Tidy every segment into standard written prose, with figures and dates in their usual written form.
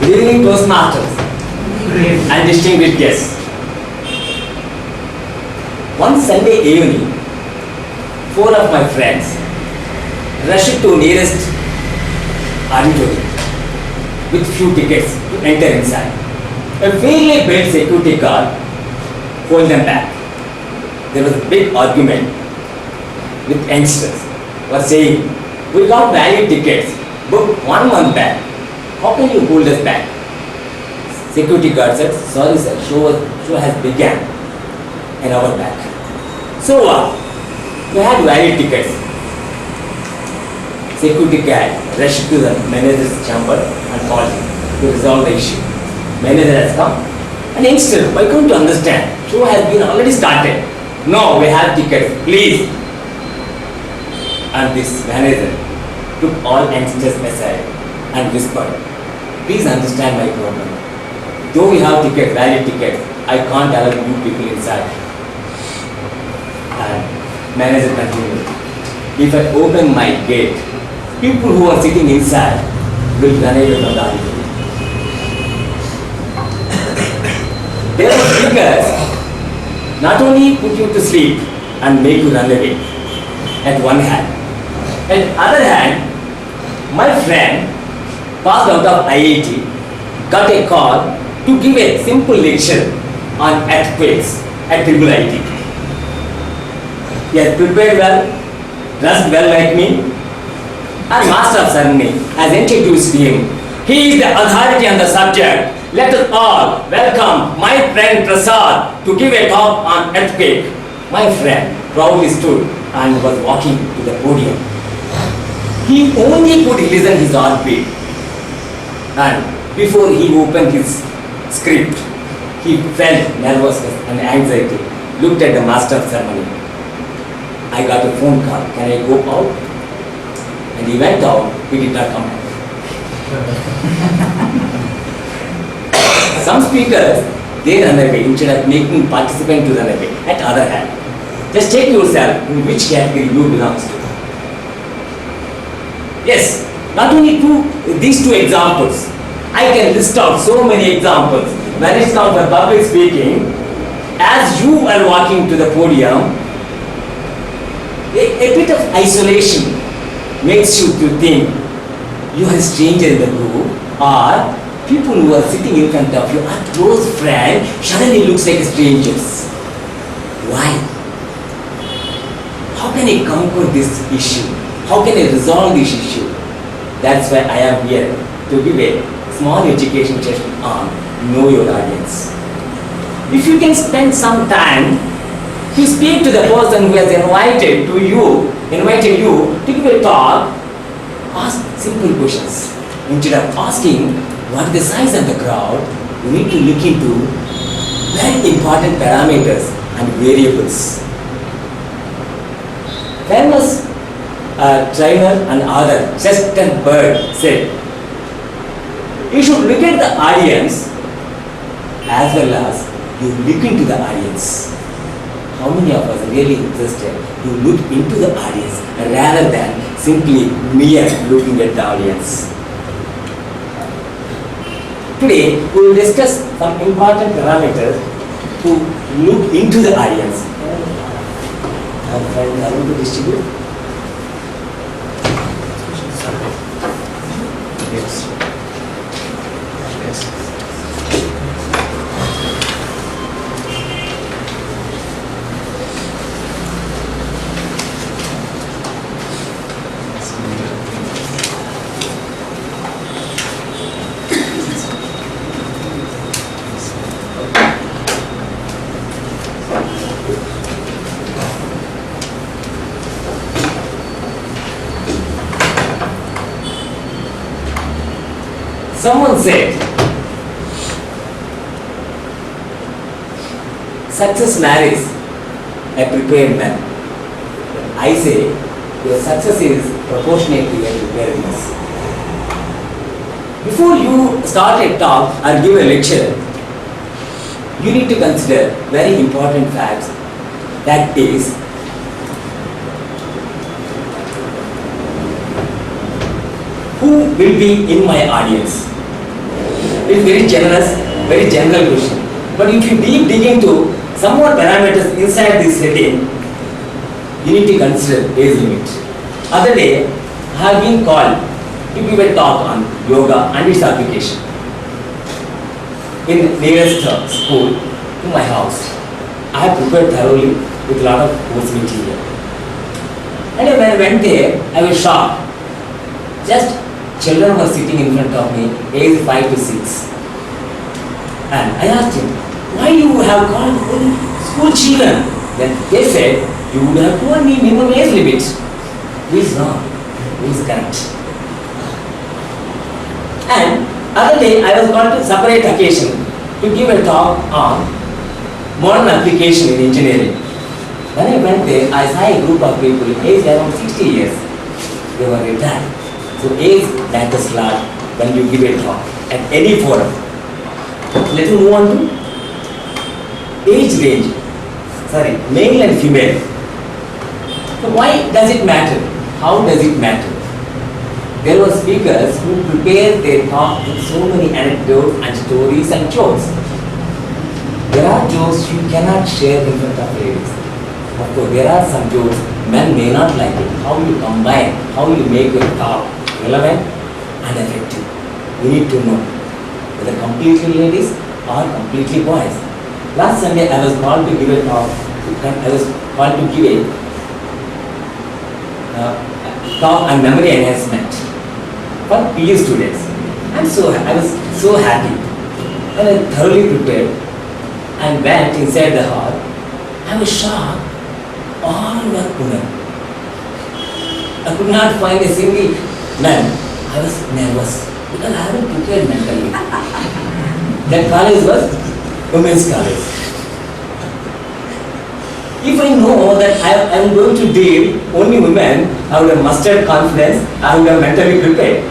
Good evening, Toastmasters and distinguished guests. One Sunday evening, four of my friends rushed to nearest auditorium with few tickets to enter inside. A fairly built security guard held them back. There was a big argument with youngsters who were saying, "We got valid tickets booked 1 month back. How can you hold us back?" Security guard said, "Sorry sir, show has begun an hour back." "So what? We had valid tickets." Security guard rushed to the manager's chamber and called him to resolve the issue. Manager has come. And youngster, why can't you understand? Show has been already started. "No, we have tickets, please." And this manager took all youngsters aside and whispered, "Please understand my problem. Though we have tickets, valid tickets, I can't allow you people inside." And manager continued, "If I open my gate, people who are sitting inside will run away from the auditorium." There are speakers not only put you to sleep and make you run away at one hand. At other hand, my friend passed out of IIT, got a call to give a simple lecture on earthquakes at Triple IT. He has prepared well, dressed well like me, and master of ceremony has introduced him. He is the authority on the subject. Let us all welcome my friend Prasad to give a talk on earthquake. My friend proudly stood and was walking to the podium. He only could listen his heartbeat. And before he opened his script, he felt nervousness and anxiety, looked at the master of ceremony. "I got a phone call, can I go out?" And he went out, he did not come back. Some speakers, they run away instead of making participants to run away. At other hand, just check yourself in which category you belong to. Yes, not only these two examples, I can list out so many examples. When it comes to public speaking, as you are walking to the podium, a bit of isolation makes you to think you are a stranger in the group, or people who are sitting in front of you are close friends, suddenly looks like strangers. Why? How can I conquer this issue? How can I resolve this issue? That's why I am here to give a small education session on know your audience. If you can spend some time to speak to the person who has invited you to give a talk, ask simple questions. Instead of asking what is the size of the crowd, you need to look into very important parameters and variables. Famous trainer and author Satyanarayana said, "You should look at the audience as well as you look into the audience." How many of us are really interested to look into the audience rather than simply mere looking at the audience? Today, we will discuss some important parameters to look into the audience. Our friends are going to distribute. Yes. Yes. Someone said, "Success marries a prepared man." I say, your success is proportionate to your preparedness. Before you start a talk or give a lecture, you need to consider very important facts. That is, who will be in my audience? It's very generous, very general question. But if you deep dig into some more parameters inside this heading, you need to consider age limit. Other day, I have been called to give a talk on yoga and its application in nearest school to my house. I have prepared thoroughly with a lot of course material. And when I went there, I was shocked. Just children were sitting in front of me, age 5 to 6. And I asked him, why you have called only school children? Then they said, you would have told me minimum age limit. Who is wrong? Who is correct? And other day I was called to separate occasion to give a talk on modern application in engineering. When I went there, I saw a group of people aged around 60 years. They were retired. So age matters a lot when you give a talk at any forum. Let me move on to age range. Sorry, male and female. So why does it matter? How does it matter? There were speakers who prepared their talk with so many anecdotes and stories and jokes. There are jokes you cannot share in front of ladies. Of course, there are some jokes men may not like it. How you combine, how you make your talk relevant and effective. You need to know whether completely ladies or completely boys. Last Sunday I was called to give a talk. I was called to give a talk on memory enhancement for PU students. I was so happy and I thoroughly prepared and went inside the hall. I was shocked. All were women. I could not find a single man. I was nervous because I haven't prepared mentally. That college was women's college. If I know that I am going to deal only women, I would have mustered confidence, I would have mentally prepared.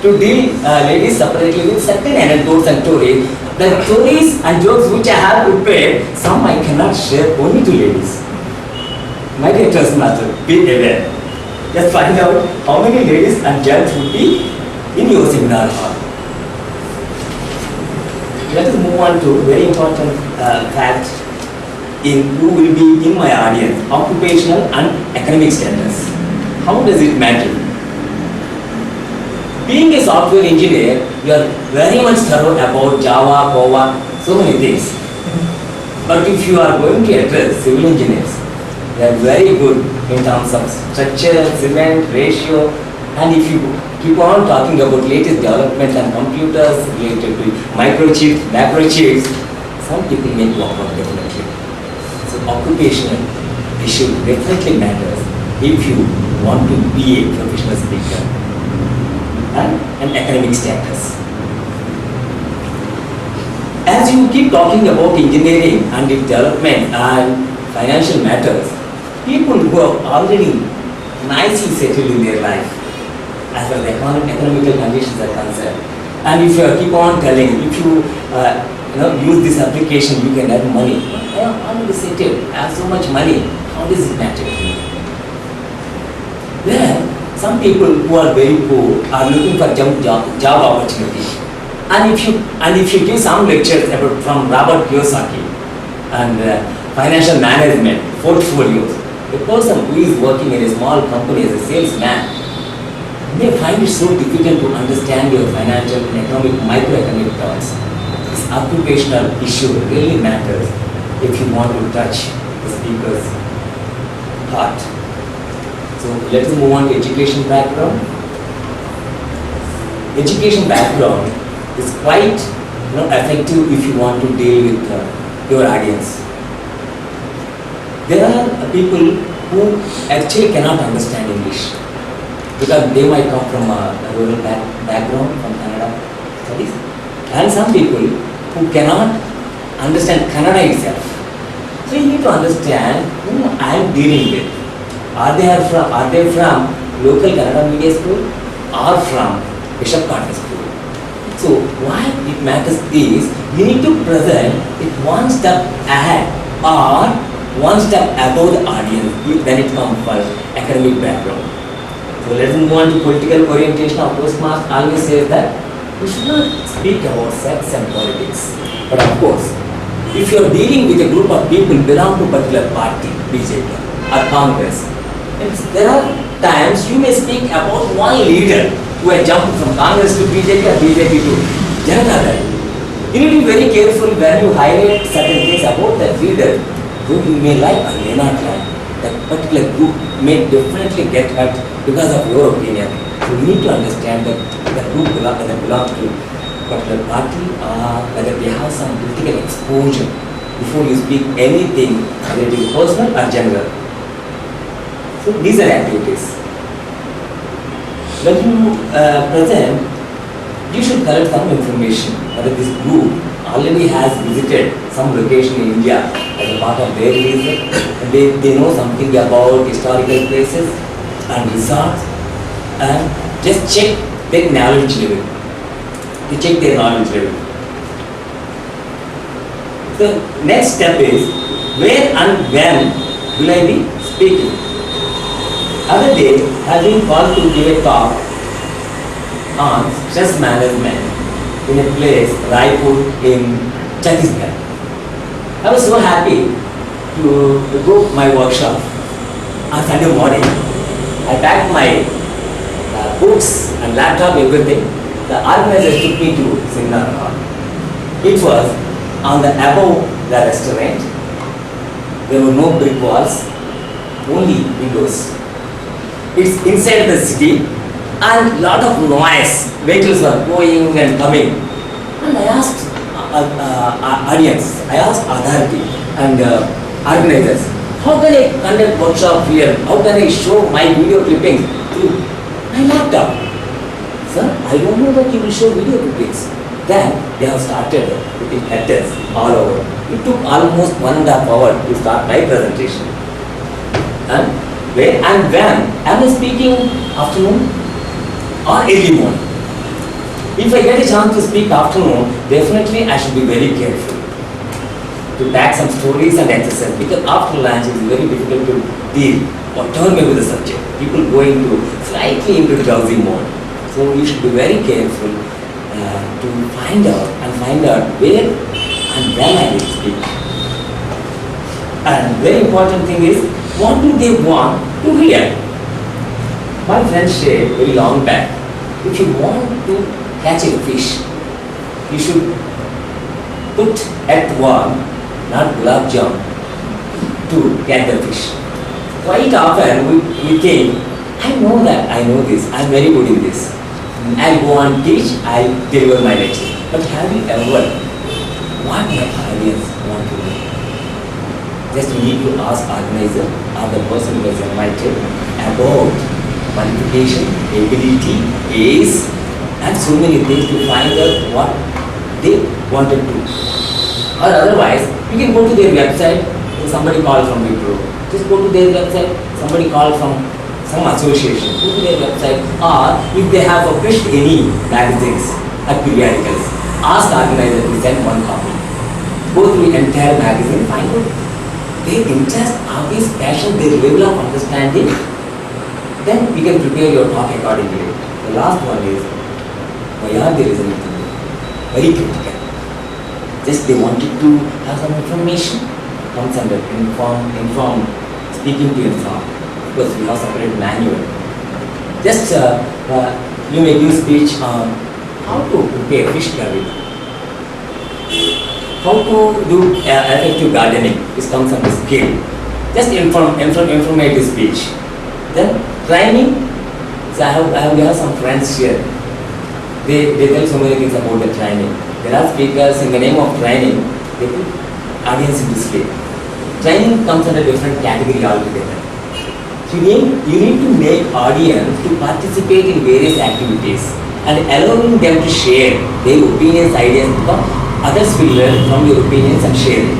To deal ladies separately with certain anecdotes and stories, the stories and jokes which I have prepared, some I cannot share only to ladies. My dear Toastmaster, be aware. Just find out how many ladies and gents would be in your seminar hall. Let us move on to very important fact in who will be in my audience, occupational and academic status. How does it matter? Being a software engineer, you are very much thorough about Java, Java, so many things. But if you are going to address civil engineers, they are very good in terms of structure, cement, ratio, and if you keep on talking about latest developments and computers related to microchips, macrochips, some people may walk out definitely. So occupational issue definitely matters if you want to be a professional speaker and an academic status. As you keep talking about engineering and its development and financial matters, people who are already nicely settled in their life as far as economical conditions are concerned, and if you keep on telling, if you use this application, you can earn money. I am already settled, I have so much money, how does it matter? Then some people who are very poor are looking for job opportunity. And if you give some lectures about from Robert Kiyosaki and financial management, portfolios, a person who is working in a small company as a salesman may find it so difficult to understand your financial and economic, microeconomic terms. This occupational issue really matters if you want to touch the speaker's heart. So let us move on to education background. Education background is quite effective if you want to deal with your audience. There are people who actually cannot understand English because they might come from a rural background, from Kannada studies, and some people who cannot understand Kannada itself. So you need to understand whom I am dealing with. Are they from local Kannada media school or from Bishop Carter school? So why it matters is you need to present it one step ahead or one step above the audience when it comes for academic background. So let's move on to political orientation. Of course, Marx always says that We should not speak about sex and politics. But of course, if you are dealing with a group of people belong to a particular party, BJP or Congress, there are times you may speak about one leader who has jumped from Congress to BJP or BJP to Janata Dal. You need to be very careful when you highlight certain things about that leader who you may like or may not like. That particular group may definitely get hurt because of your opinion. So you need to understand that the group that belongs to a particular party or whether they have some political exposure before you speak anything, whether it is personal or general. So these are activities. When you present, you should collect some information whether this group already has visited some location in India as a part of their religion. They know something about historical places and resorts, and just check their knowledge level. To check their knowledge level. The next step is where and when will I be speaking? Other day, I have been called to give a talk on stress management in a place, Raipur in Chhattisgarh. I was so happy to go to my workshop on Sunday morning. I packed my books and laptop, everything. The organizer took me to seminar hall. It was on the above the restaurant. There were no brick walls, only windows. It's inside the city and lot of noise. Vehicles were going and coming. And I asked audience, I asked authority and organizers, how can I conduct workshop here? How can I show my video clippings through my laptop? Sir, I don't know that you will show video clippings. Then they have started putting letters all over. It took almost 1.5 hours to start my presentation. And where and when am I speaking afternoon or early morning? If I get a chance to speak afternoon, definitely I should be very careful to pack some stories and exercise, because after lunch it is very difficult to deal or turn away the subject. People go into slightly into drowsy mode. So you should be very careful to find out where and when I will speak. And very important thing is, what do they want to hear? My friend said very long back, if you want to catch a fish, you should put at one, not gulab jam, to catch the fish. Quite often we think, I know that, I know this, I'm very good in this. I go and teach, I deliver my lecture. But have you ever, what my audience want to know? Just you need to ask organizer or the person who is invited about qualification, ability, age, and so many things to find out what they wanted to. Or otherwise, you can go to their website, somebody called from Wipro. Just go to their website, somebody called from some association, go to their website, or if they have published any magazines or periodicals, ask organizer to send one copy. Go through the entire magazine, find out their interest, hobbies, passion, their level of understanding, then you can prepare your talk accordingly. The last one is, why are they listening to you? Very critical. Just they wanted to have some information, comes under inform, speaking to inform. Because we have separate manual. Just you may give speech on how to prepare fish curry, how to do effective gardening. This comes under skill. Just informative speech. Then training. So we have some friends here. They tell so many things about the training. There are speakers in the name of training. They put audience into sleep. Training comes under different category altogether. So you need to make audience to participate in various activities and allowing them to share their opinions, ideas, because others will learn from your opinions and share it.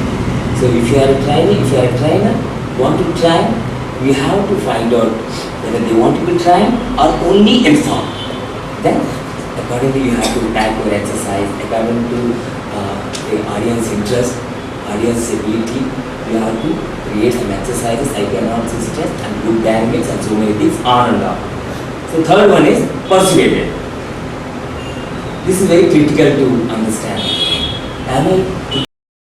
So if you are a trainer, want to train, you have to find out whether they want to be trained or only inform. Then accordingly you have to pack your exercise according to the audience interest, audience ability. You have to create some exercises, psychoanalysis test and group dynamics and so many things on and off. So third one is persuaded. This is very critical to understand. Am I to